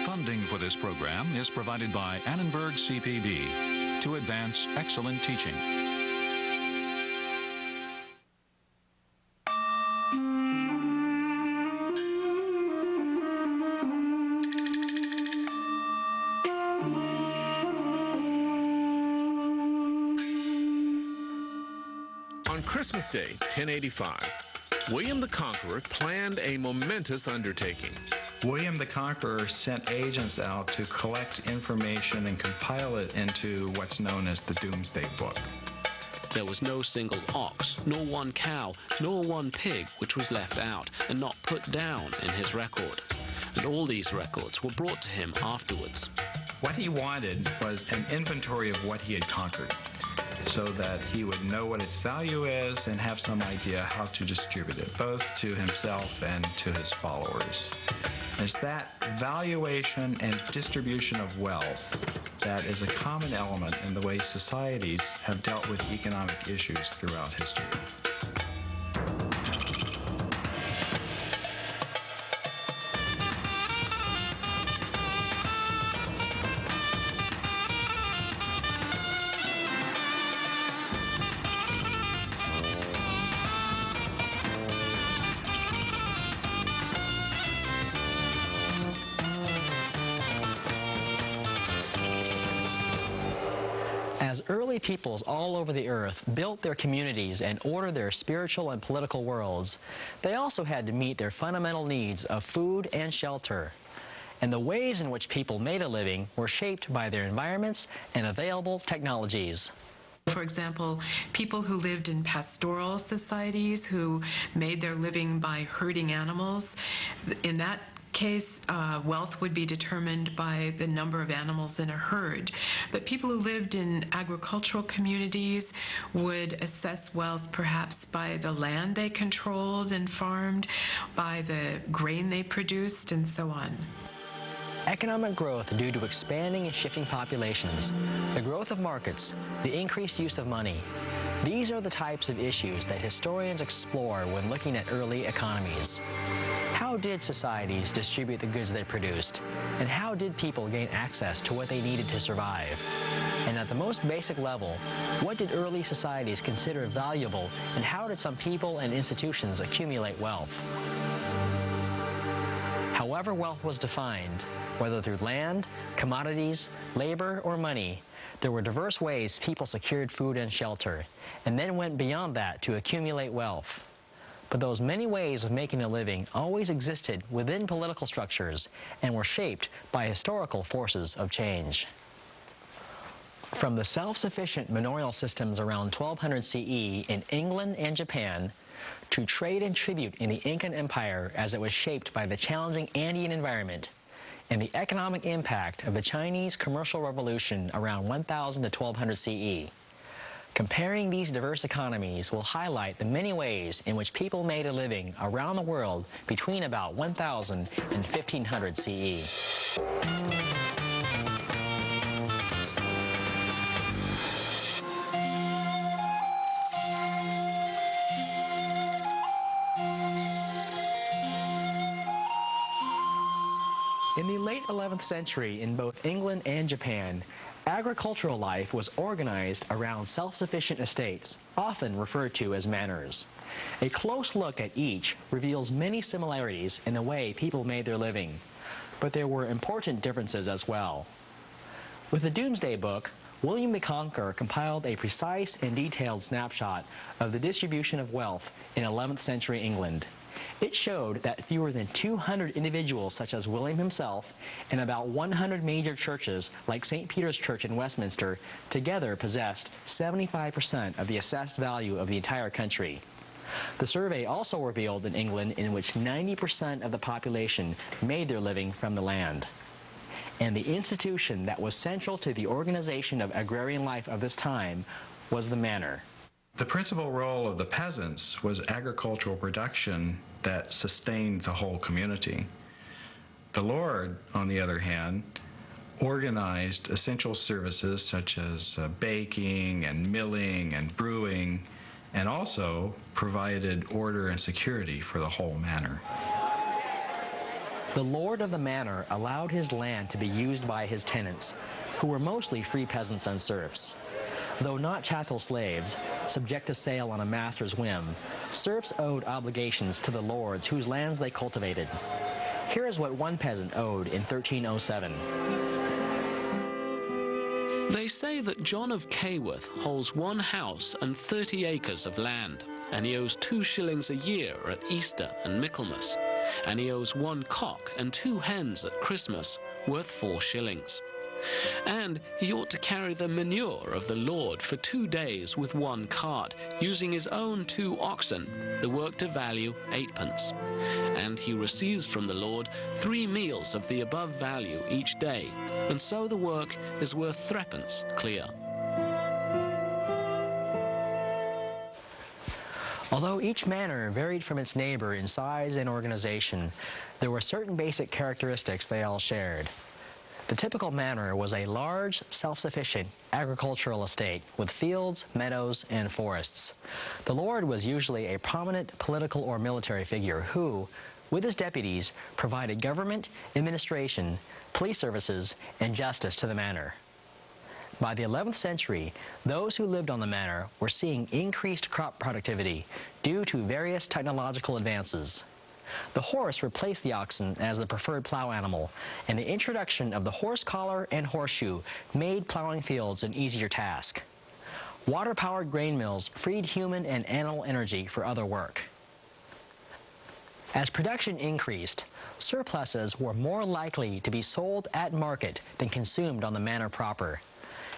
Funding for this program is provided by Annenberg CPB to advance excellent teaching. On Christmas Day, 1085, William the Conqueror planned a momentous undertaking. William the Conqueror sent agents out to collect information and compile it into what's known as the Doomsday Book. There was no single ox, nor one cow, nor one pig which was left out and not put down in his record. And all these records were brought to him afterwards. What he wanted was an inventory of what he had conquered, so that he would know what its value is and have some idea how to distribute it, both to himself and to his followers. It's that valuation and distribution of wealth that is a common element in the way societies have dealt with economic issues throughout history. As early peoples all over the earth built their communities and ordered their spiritual and political worlds, they also had to meet their fundamental needs of food and shelter. And the ways in which people made a living were shaped by their environments and available technologies. For example, people who lived in pastoral societies who made their living by herding animals, in that case, wealth would be determined by the number of animals in a herd. But people who lived in agricultural communities would assess wealth perhaps by the land they controlled and farmed, by the grain they produced, and so on. Economic growth due to expanding and shifting populations, the growth of markets, the increased use of money. These are the types of issues that historians explore when looking at early economies. How did societies distribute the goods they produced? And how did people gain access to what they needed to survive? And at the most basic level, what did early societies consider valuable, and how did some people and institutions accumulate wealth? However wealth was defined, whether through land, commodities, labor, or money, there were diverse ways people secured food and shelter, and then went beyond that to accumulate wealth. But those many ways of making a living always existed within political structures and were shaped by historical forces of change. From the self-sufficient manorial systems around 1200 CE in England and Japan, to trade and tribute in the Incan Empire as it was shaped by the challenging Andean environment, and the economic impact of the Chinese commercial revolution around 1000 to 1200 CE. Comparing these diverse economies will highlight the many ways in which people made a living around the world between about 1000 and 1500 CE. In the late 11th century in both England and Japan, agricultural life was organized around self-sufficient estates, often referred to as manors. A close look at each reveals many similarities in the way people made their living, but there were important differences as well. With the Doomsday Book, William the Conqueror compiled a precise and detailed snapshot of the distribution of wealth in 11th century England. It showed that fewer than 200 individuals such as William himself and about 100 major churches like St. Peter's Church in Westminster together possessed 75% of the assessed value of the entire country. The survey also revealed an England in which 90% of the population made their living from the land. And the institution that was central to the organization of agrarian life of this time was the manor. The principal role of the peasants was agricultural production that sustained the whole community. The lord, on the other hand, organized essential services such as baking and milling and brewing and also provided order and security for the whole manor. The lord of the manor allowed his land to be used by his tenants, who were mostly free peasants and serfs. Though not chattel slaves, subject to sale on a master's whim, serfs owed obligations to the lords whose lands they cultivated. Here is what one peasant owed in 1307. They say that John of Caworth holds 1 house and 30 acres of land, and he owes 2 shillings a year at Easter and Michaelmas, and he owes 1 cock and 2 hens at Christmas, worth 4 shillings. And he ought to carry the manure of the Lord for 2 days with 1 cart, using his own 2 oxen, the work to value 8d. And he receives from the Lord 3 meals of the above value each day, and so the work is worth 3d clear. Although each manor varied from its neighbor in size and organization, there were certain basic characteristics they all shared. The typical manor was a large, self-sufficient agricultural estate with fields, meadows, and forests. The lord was usually a prominent political or military figure who, with his deputies, provided government, administration, police services, and justice to the manor. By the 11th century, those who lived on the manor were seeing increased crop productivity due to various technological advances. The horse replaced the oxen as the preferred plow animal, and the introduction of the horse collar and horseshoe made plowing fields an easier task. Water-powered grain mills freed human and animal energy for other work. As production increased, surpluses were more likely to be sold at market than consumed on the manor proper.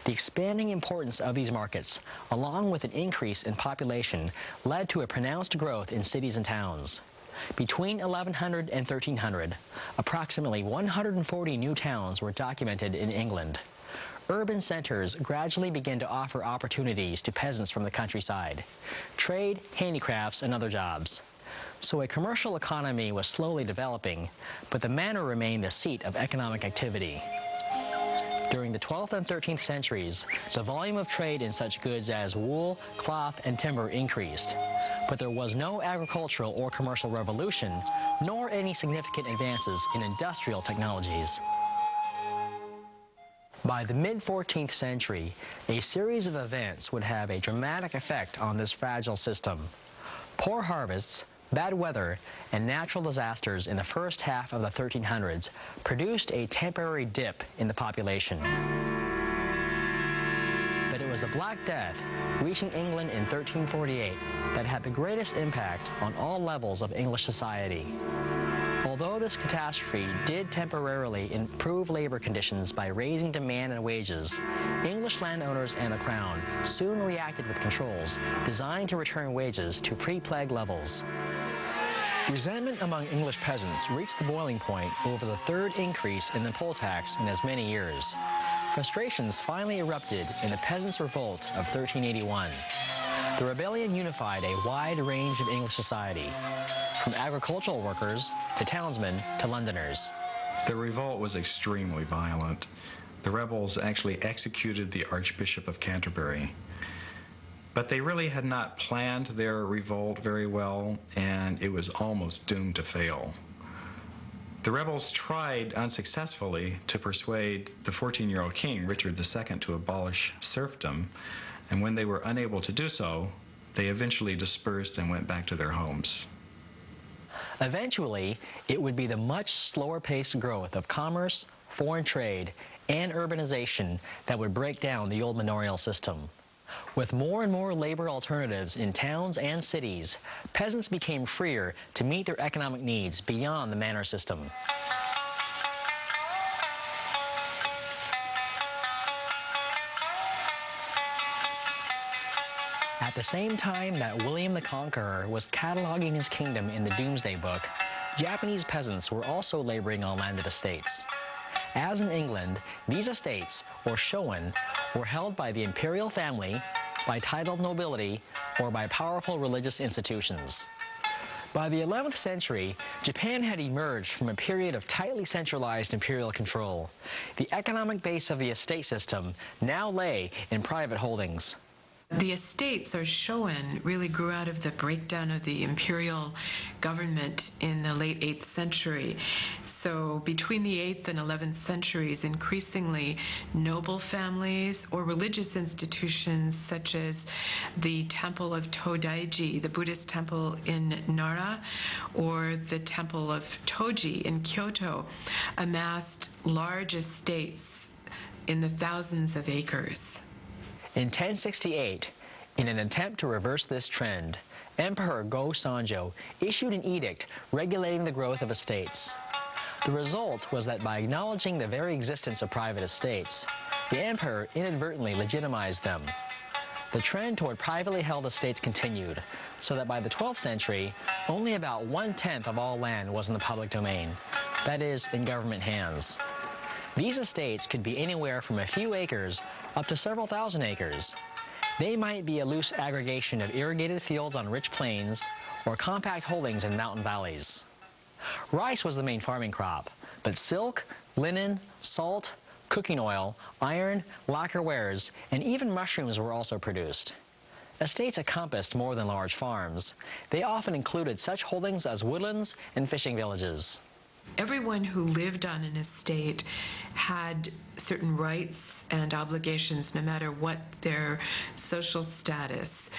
The expanding importance of these markets, along with an increase in population, led to a pronounced growth in cities and towns. Between 1100 and 1300, approximately 140 new towns were documented in England. Urban centers gradually began to offer opportunities to peasants from the countryside, trade, handicrafts, and other jobs. So a commercial economy was slowly developing, but the manor remained the seat of economic activity. During the 12th and 13th centuries, the volume of trade in such goods as wool, cloth, and timber increased. But there was no agricultural or commercial revolution, nor any significant advances in industrial technologies. By the mid-14th century, a series of events would have a dramatic effect on this fragile system. Poor harvests, bad weather, and natural disasters in the first half of the 1300s produced a temporary dip in the population. But it was the Black Death, reaching England in 1348, that had the greatest impact on all levels of English society. Although this catastrophe did temporarily improve labor conditions by raising demand and wages, English landowners and the Crown soon reacted with controls designed to return wages to pre-plague levels. Resentment among English peasants reached the boiling point over the 3rd increase in the poll tax in as many years. Frustrations finally erupted in the Peasants' Revolt of 1381. The rebellion unified a wide range of English society, from agricultural workers to townsmen to Londoners. The revolt was extremely violent. The rebels actually executed the Archbishop of Canterbury. But they really had not planned their revolt very well, and it was almost doomed to fail. The rebels tried unsuccessfully to persuade the 14-year-old king, Richard II, to abolish serfdom, and when they were unable to do so, they eventually dispersed and went back to their homes. Eventually, it would be the much slower-paced growth of commerce, foreign trade, and urbanization that would break down the old manorial system. With more and more labor alternatives in towns and cities, peasants became freer to meet their economic needs beyond the manor system. At the same time that William the Conqueror was cataloging his kingdom in the Doomsday Book, Japanese peasants were also laboring on landed estates. As in England, these estates, or shogun, were held by the imperial family, by titled nobility, or by powerful religious institutions. By the 11th century, Japan had emerged from a period of tightly centralized imperial control. The economic base of the estate system now lay in private holdings. The estates, or shogun, really grew out of the breakdown of the imperial government in the late 8th century. So between the 8th and 11th centuries, increasingly noble families or religious institutions such as the Temple of Todaiji, the Buddhist temple in Nara, or the Temple of Toji in Kyoto, amassed large estates in the thousands of acres. In 1068, in an attempt to reverse this trend, Emperor Go-Sanjo issued an edict regulating the growth of estates. The result was that by acknowledging the very existence of private estates, the emperor inadvertently legitimized them. The trend toward privately held estates continued, so that by the 12th century, only about 1/10 of all land was in the public domain, that is, in government hands. These estates could be anywhere from a few acres up to several thousand acres. They might be a loose aggregation of irrigated fields on rich plains or compact holdings in mountain valleys. Rice was the main farming crop, but silk, linen, salt, cooking oil, iron, lacquer wares, and even mushrooms were also produced. Estates encompassed more than large farms. They often included such holdings as woodlands and fishing villages. Everyone who lived on an estate had certain rights and obligations, no matter what their social status,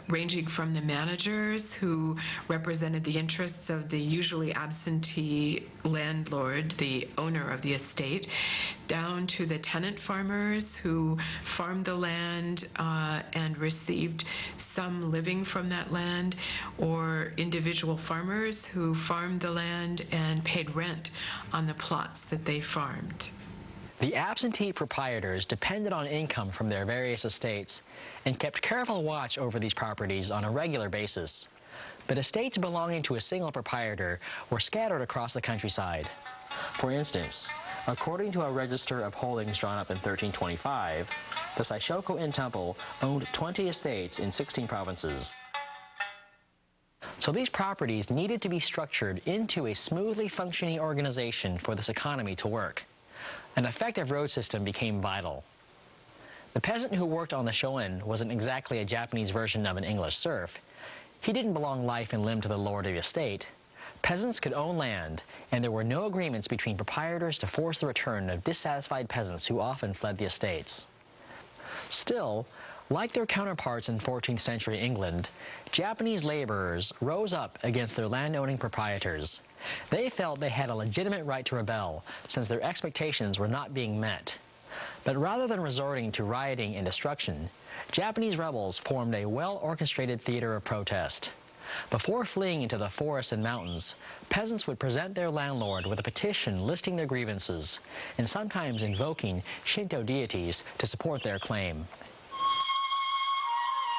ranging from the managers who represented the interests of the usually absentee landlord, the owner of the estate, down to the tenant farmers who farmed the land and received some living from that land, or individual farmers who farmed the land and paid rent on the plots that they farmed. The absentee proprietors depended on income from their various estates and kept careful watch over these properties on a regular basis. But estates belonging to a single proprietor were scattered across the countryside. For instance, according to a register of holdings drawn up in 1325, the Saishoko-in Temple owned 20 estates in 16 provinces. So these properties needed to be structured into a smoothly functioning organization for this economy to work. An effective road system became vital. The peasant who worked on the shogun wasn't exactly a Japanese version of an English serf. He didn't belong life and limb to the lord of the estate. Peasants could own land, and there were no agreements between proprietors to force the return of dissatisfied peasants who often fled the estates. Still, like their counterparts in 14th century England, Japanese laborers rose up against their landowning proprietors. They felt they had a legitimate right to rebel, since their expectations were not being met. But rather than resorting to rioting and destruction, Japanese rebels formed a well-orchestrated theater of protest. Before fleeing into the forests and mountains, peasants would present their landlord with a petition listing their grievances, and sometimes invoking Shinto deities to support their claim.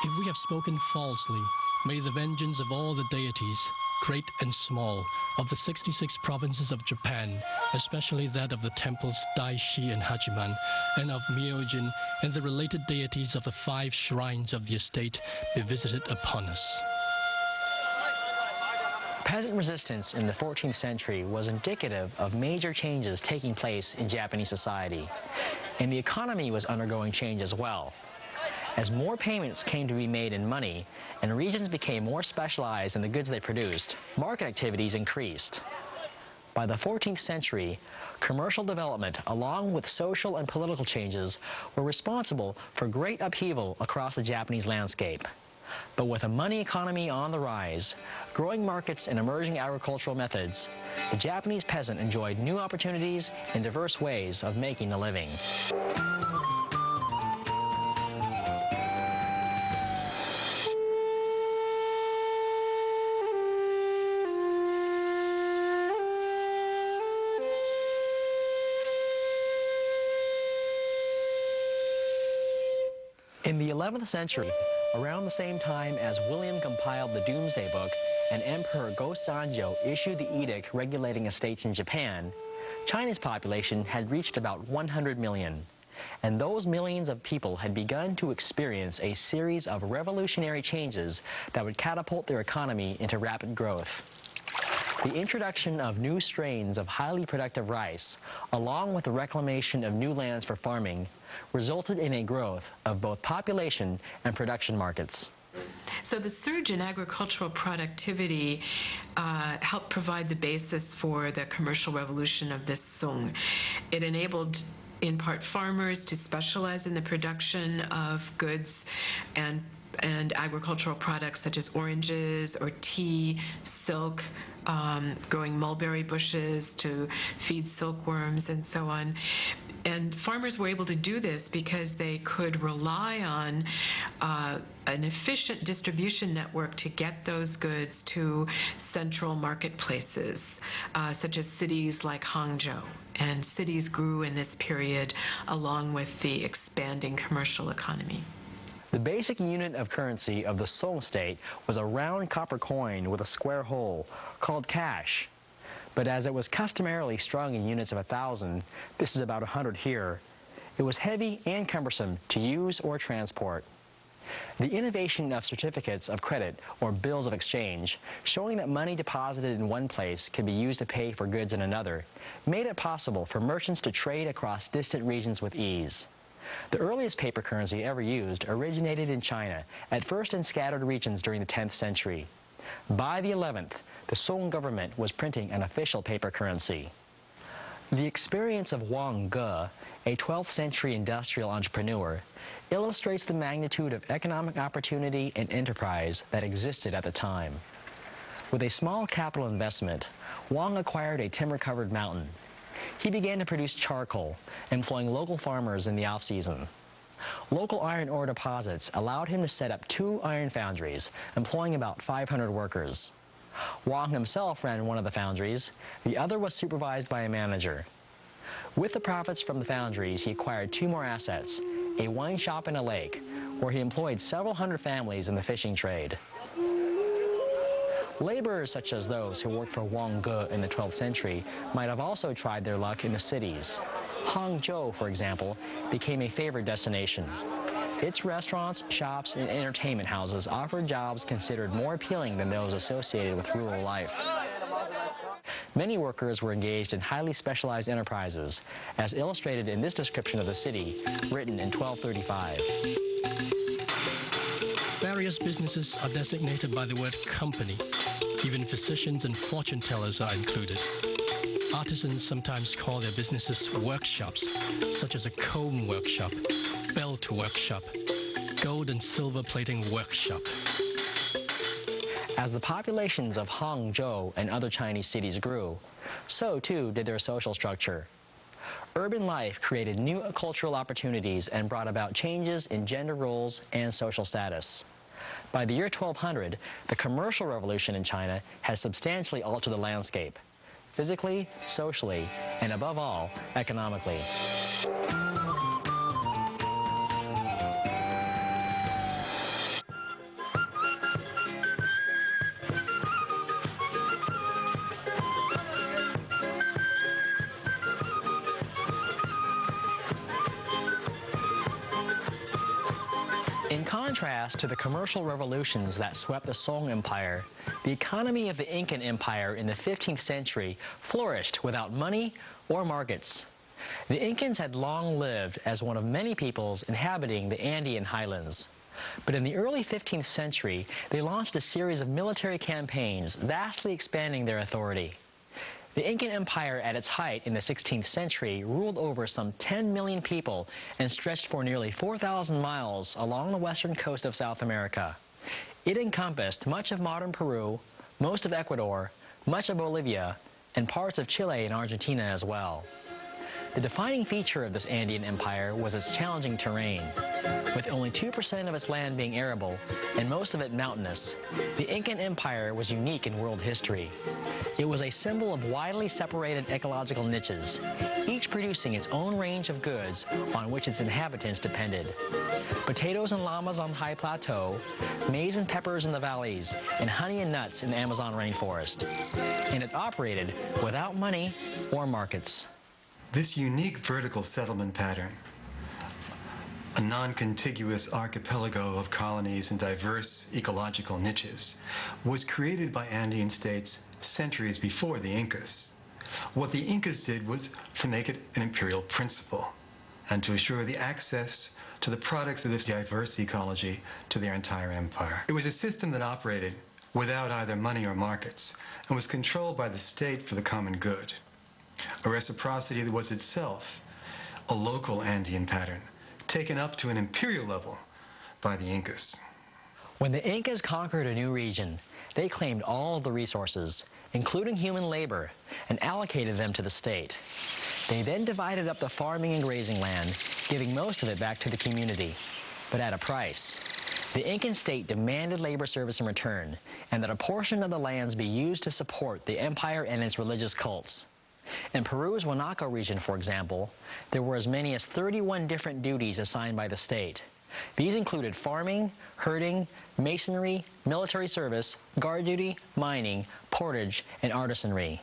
If we have spoken falsely, may the vengeance of all the deities, great and small, of the 66 provinces of Japan, especially that of the temples Daishi and Hachiman, and of Myojin, and the related deities of the 5 shrines of the estate, be visited upon us. Peasant resistance in the 14th century was indicative of major changes taking place in Japanese society, and the economy was undergoing change as well. As more payments came to be made in money and regions became more specialized in the goods they produced, market activities increased. By the 14th century, commercial development along with social and political changes were responsible for great upheaval across the Japanese landscape. But with a money economy on the rise, growing markets and emerging agricultural methods, the Japanese peasant enjoyed new opportunities and diverse ways of making a living. In the 11th century, around the same time as William compiled the Doomsday Book and Emperor Go-Sanjo issued the edict regulating estates in Japan, China's population had reached about 100 million, and those millions of people had begun to experience a series of revolutionary changes that would catapult their economy into rapid growth. The introduction of new strains of highly productive rice, along with the reclamation of new lands for farming, resulted in a growth of both population and production markets. So the surge in agricultural productivity helped provide the basis for the commercial revolution of this Song. It enabled, in part, farmers to specialize in the production of goods and agricultural products such as oranges or tea, silk, growing mulberry bushes to feed silkworms and so on. And farmers were able to do this because they could rely on an efficient distribution network to get those goods to central marketplaces, such as cities like Hangzhou. And cities grew in this period along with the expanding commercial economy. The basic unit of currency of the Song state was a round copper coin with a square hole called cash. But as it was customarily strung in units of 1,000, this is about 100 here, it was heavy and cumbersome to use or transport. The innovation of certificates of credit or bills of exchange, showing that money deposited in one place could be used to pay for goods in another, made it possible for merchants to trade across distant regions with ease. The earliest paper currency ever used originated in China, at first in scattered regions during the 10th century. By the 11th, the Song government was printing an official paper currency. The experience of Wang Ge, a 12th century industrial entrepreneur, illustrates the magnitude of economic opportunity and enterprise that existed at the time. With a small capital investment, Wang acquired a timber-covered mountain. He began to produce charcoal, employing local farmers in the off-season. Local iron ore deposits allowed him to set up 2 iron foundries, employing about 500 workers. Wang himself ran one of the foundries. The other was supervised by a manager. With the profits from the foundries, he acquired 2 more assets, a wine shop and a lake, where he employed several hundred families in the fishing trade. Laborers such as those who worked for Wang Ge in the 12th century might have also tried their luck in the cities. Hangzhou, for example, became a favored destination. Its restaurants, shops, and entertainment houses offered jobs considered more appealing than those associated with rural life. Many workers were engaged in highly specialized enterprises, as illustrated in this description of the city, written in 1235. Various businesses are designated by the word company. Even physicians and fortune tellers are included. Artisans sometimes call their businesses workshops, such as a comb workshop, belt workshop, gold and silver plating workshop. As the populations of Hangzhou and other Chinese cities grew, so too did their social structure. Urban life created new cultural opportunities and brought about changes in gender roles and social status. By the year 1200, the commercial revolution in China had substantially altered the landscape, physically, socially, and above all, economically. In contrast to the commercial revolutions that swept the Song Empire, the economy of the Incan Empire in the 15th century flourished without money or markets. The Incans had long lived as one of many peoples inhabiting the Andean highlands. But in the early 15th century, they launched a series of military campaigns, vastly expanding their authority. The Incan Empire at its height in the 16th century ruled over some 10 million people and stretched for nearly 4,000 miles along the western coast of South America. It encompassed much of modern Peru, most of Ecuador, much of Bolivia, and parts of Chile and Argentina as well. The defining feature of this Andean empire was its challenging terrain. With only 2% of its land being arable and most of it mountainous, the Incan Empire was unique in world history. It was a symbol of widely separated ecological niches, each producing its own range of goods on which its inhabitants depended. Potatoes and llamas on the high plateau, maize and peppers in the valleys, and honey and nuts in the Amazon rainforest. And it operated without money or markets. This unique vertical settlement pattern a non-contiguous archipelago of colonies in diverse ecological niches, was created by Andean states centuries before the Incas. What the Incas did was to make it an imperial principle and to assure the access to the products of this diverse ecology to their entire empire. It was a system that operated without either money or markets and was controlled by the state for the common good, a reciprocity that was itself a local Andean pattern taken up to an imperial level by the Incas. When the Incas conquered a new region, they claimed all of the resources, including human labor, and allocated them to the state. They then divided up the farming and grazing land, giving most of it back to the community, but at a price. The Incan state demanded labor service in return, and that a portion of the lands be used to support the empire and its religious cults. In Peru's Huanaco region, for example, there were as many as 31 different duties assigned by the state. These included farming, herding, masonry, military service, guard duty, mining, portage, and artisanry.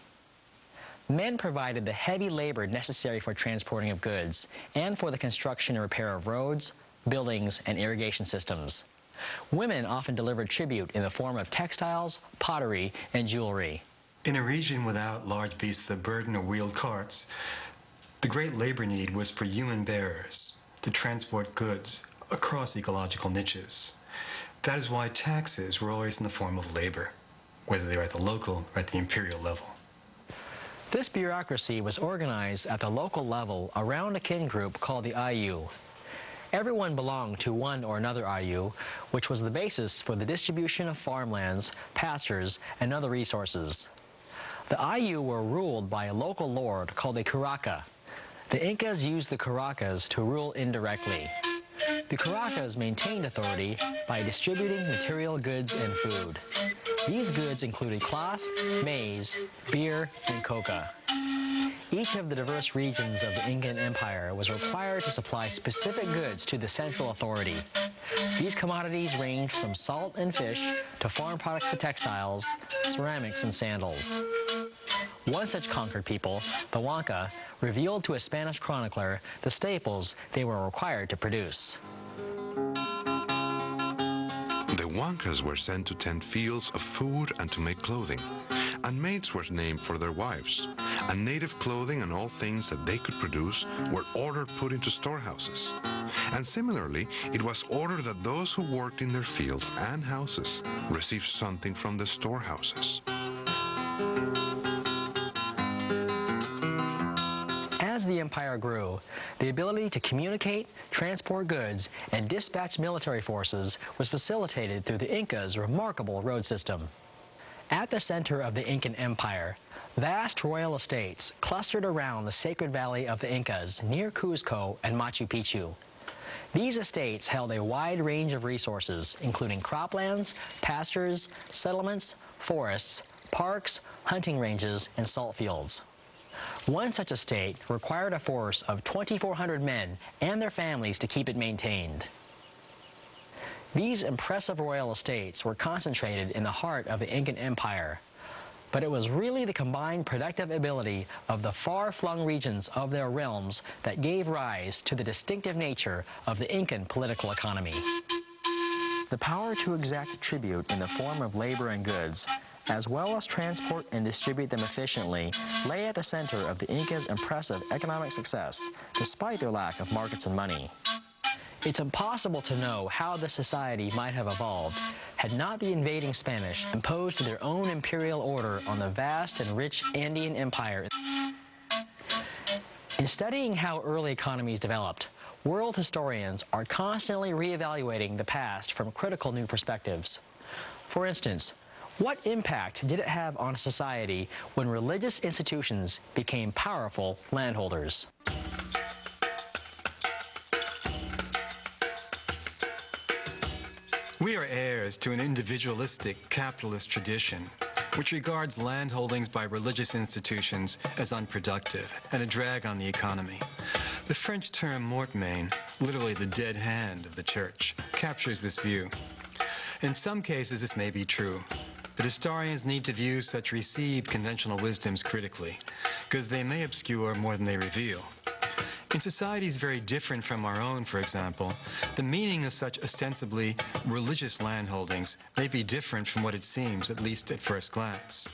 Men provided the heavy labor necessary for transporting of goods and for the construction and repair of roads, buildings, and irrigation systems. Women often delivered tribute in the form of textiles, pottery, and jewelry. In a region without large beasts of burden or wheeled carts, the great labor need was for human bearers to transport goods across ecological niches. That is why taxes were always in the form of labor, whether they were at the local or at the imperial level. This bureaucracy was organized at the local level around a kin group called the Ayu. Everyone belonged to one or another Ayu, which was the basis for the distribution of farmlands, pastures, and other resources. The Ayu were ruled by a local lord called a curaca. The Incas used the curacas to rule indirectly. The curacas maintained authority by distributing material goods and food. These goods included cloth, maize, beer, and coca. Each of the diverse regions of the Incan Empire was required to supply specific goods to the central authority. These commodities ranged from salt and fish to farm products to textiles, ceramics, and sandals. One such conquered people, the Huanca, revealed to a Spanish chronicler the staples they were required to produce. The Huancas were sent to tend fields of food and to make clothing, and maids were named for their wives, and native clothing and all things that they could produce were ordered put into storehouses. And similarly, it was ordered that those who worked in their fields and houses receive something from the storehouses. As the empire grew, the ability to communicate, transport goods, and dispatch military forces was facilitated through the Incas' remarkable road system. At the center of the Incan Empire, vast royal estates clustered around the sacred valley of the Incas near Cuzco and Machu Picchu. These estates held a wide range of resources, including croplands, pastures, settlements, forests, parks, hunting ranges, and salt fields. One such estate required a force of 2,400 men and their families to keep it maintained. These impressive royal estates were concentrated in the heart of the Incan Empire, but it was really the combined productive ability of the far-flung regions of their realms that gave rise to the distinctive nature of the Incan political economy. The power to exact tribute in the form of labor and goods, as well as transport and distribute them efficiently, lay at the center of the Incas' impressive economic success, despite their lack of markets and money. It's impossible to know how this society might have evolved had not the invading Spanish imposed their own imperial order on the vast and rich Andean Empire. In studying how early economies developed, world historians are constantly reevaluating the past from critical new perspectives. For instance, what impact did it have on society when religious institutions became powerful landholders? We are heirs to an individualistic capitalist tradition which regards landholdings by religious institutions as unproductive and a drag on the economy. The French term mortmain, literally the dead hand of the church, captures this view. In some cases this may be true, but historians need to view such received conventional wisdoms critically, because they may obscure more than they reveal. In societies very different from our own, for example, the meaning of such ostensibly religious landholdings may be different from what it seems, at least at first glance.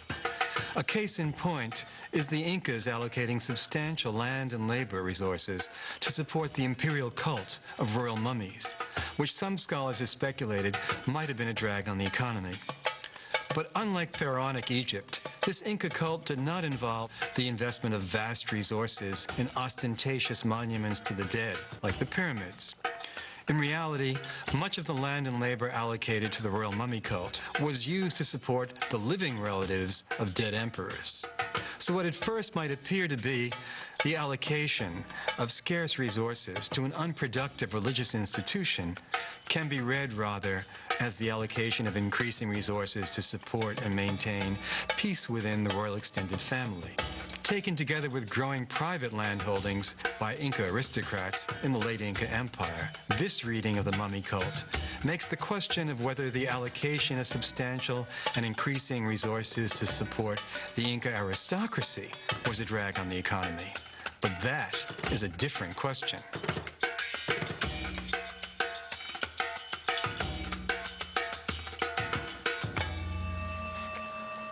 A case in point is the Incas allocating substantial land and labor resources to support the imperial cult of royal mummies, which some scholars have speculated might have been a drag on the economy. But unlike pharaonic Egypt, this Inca cult did not involve the investment of vast resources in ostentatious monuments to the dead, like the pyramids. In reality, much of the land and labor allocated to the royal mummy cult was used to support the living relatives of dead emperors. So what at first might appear to be the allocation of scarce resources to an unproductive religious institution can be read rather as the allocation of increasing resources to support and maintain peace within the royal extended family. Taken together with growing private landholdings by Inca aristocrats in the late Inca Empire, this reading of the mummy cult makes the question of whether the allocation of substantial and increasing resources to support the Inca aristocracy was a drag on the economy. But that is a different question.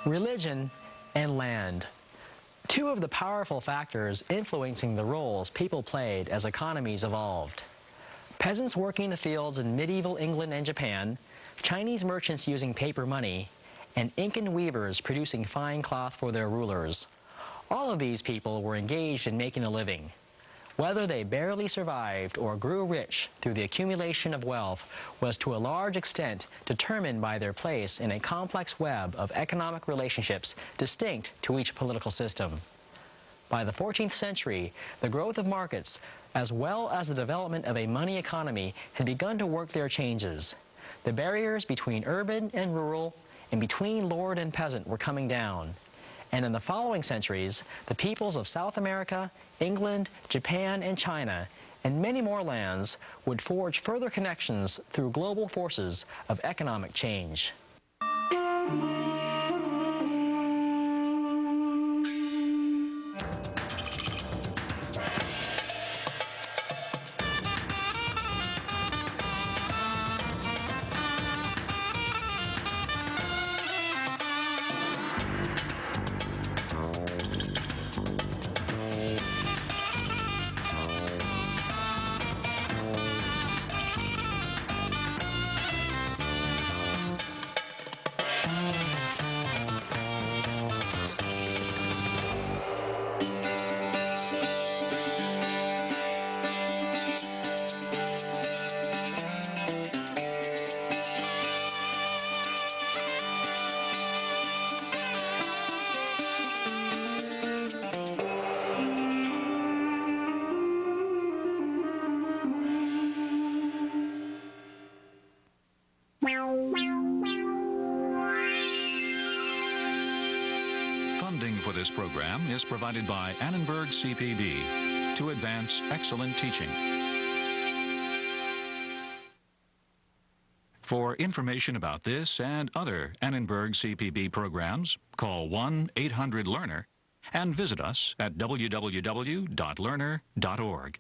Religion and land. Two of the powerful factors influencing the roles people played as economies evolved. Peasants working the fields in medieval England and Japan, Chinese merchants using paper money, and Incan weavers producing fine cloth for their rulers. All of these people were engaged in making a living. Whether they barely survived or grew rich through the accumulation of wealth was to a large extent determined by their place in a complex web of economic relationships distinct to each political system. By the 14th century, the growth of markets, as well as the development of a money economy, had begun to work their changes. The barriers between urban and rural, and between lord and peasant were coming down. And in the following centuries, the peoples of South America, England, Japan, and China, and many more lands would forge further connections through global forces of economic change. Funding for this program is provided by Annenberg CPB to advance excellent teaching. For information about this and other Annenberg CPB programs, call 1-800-LEARNER and visit us at www.learner.org.